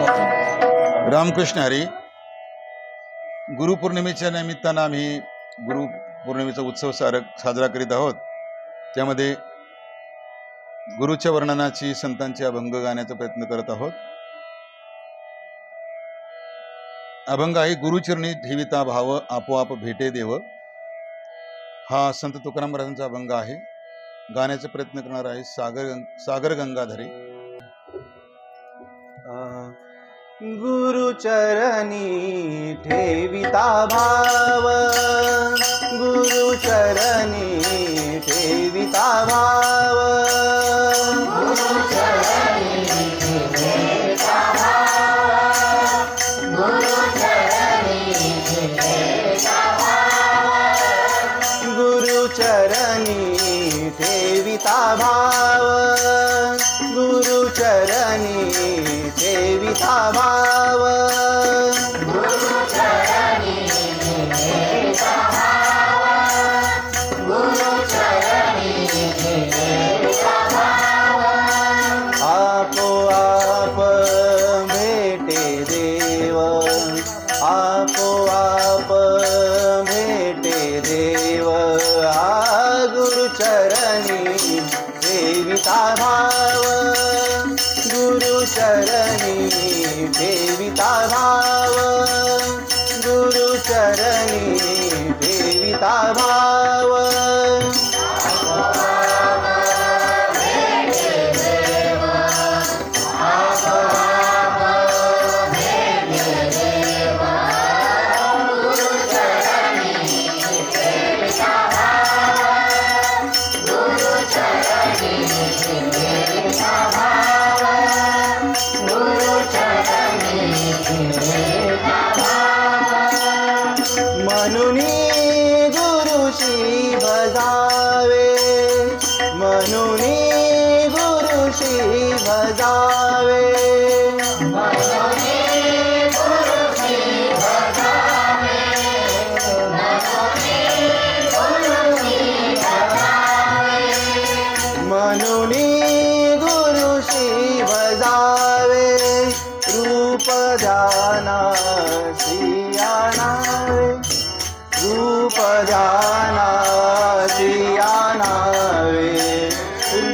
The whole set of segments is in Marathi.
रामकृष्ण हरी. गुरुपौर्णिमेच्या निमित्तानं आम्ही गुरुपौर्णिमेचा उत्सव साजरा करीत आहोत. त्यामध्ये गुरुच्या वर्णनाची संतांची अभंग गाण्याचा प्रयत्न करत आहोत. अभंग आहे गुरुचरणी ठेविता भाव आपोआप भेटे देव. हा संत तुकाराम महाराजांचा अभंग आहे. गाण्याचा प्रयत्न करणार आहे सागर गंगाधरे. गुरुचरणी ठेविता भाव, गुरुचरणी ठेविता भाव, गुरुचरणी ठेविता भाव, गुरुचरणी ठेविता भाव, गुरुचरणी ठेविता भाव, गुरुचरणी ठेविता भाव, गुरुचरणी ठेविता भाव, गुरुचरणी ठेविता भाव. आपोआप भेटे देव, आपोआप भेटे देव. गुरुचरणी ठेविता भाव, गुरुचरणी ठेविता भाव, गुरुचरणी ठेविता भाव. मनुनी गुरुशी भजावे, मनुनी गुरुशी भजावे, मनुनी गुरुशी भजावे, मनुनी गुरुशी भजावे. रूप ध्यानासी आणावे, रूप ध्यानासी आणावे,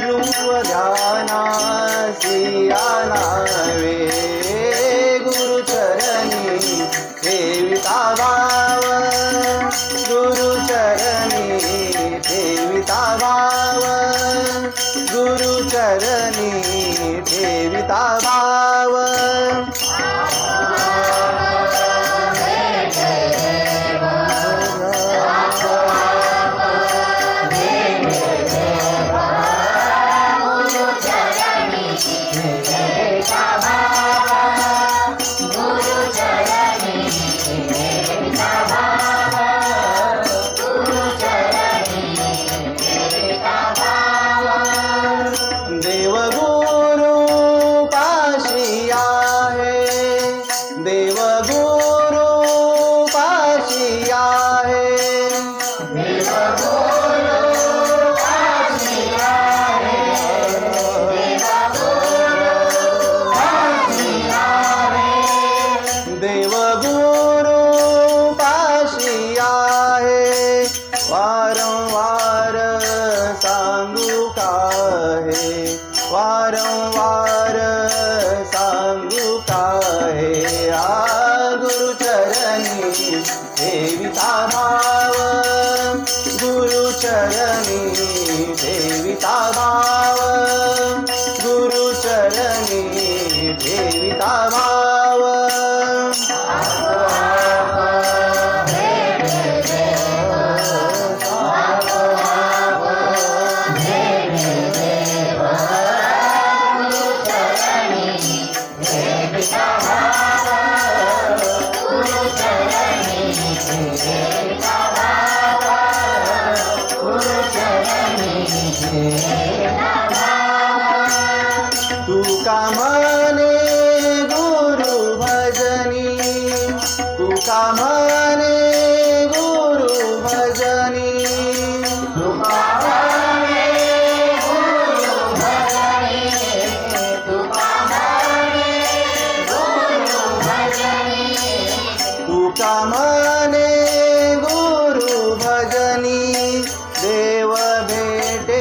रूप ध्यानासी आणावे. गुरुचरणी ठेविता भाव, गुरुचरणी ठेविता भाव, गुरुचरणी ठेविता भाव. देवगुरु पाशी आहे, देवगुरु पाशी आहे, देवगुरु पाशी आहे, देवगुरु पाशी आहे, देवगुरु पाशी आहे. वारंवार सांगू काहे, वारंवार सांगू काहे. गुरुचरणी ठेविता भाव, गुरुचरणी ठेविता भाव, गुरुचरणी ठेविता भाव. तुका म्हणे गुरु भजनी, तुका म्हणे गुरु भजनी, तुका म्हणे गुरु भजनी, तुका म्हणे गुरु का म्हणे गुरु भजनी देव भेटे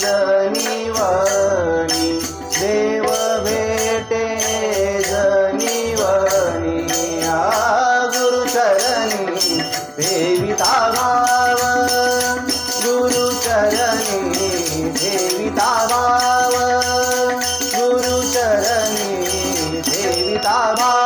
जनिवनी देव भेटे जनिवनी गुरु चरणी देविता भाव गुरु चरणी देविता भाव गुरु चरणी देविता भाव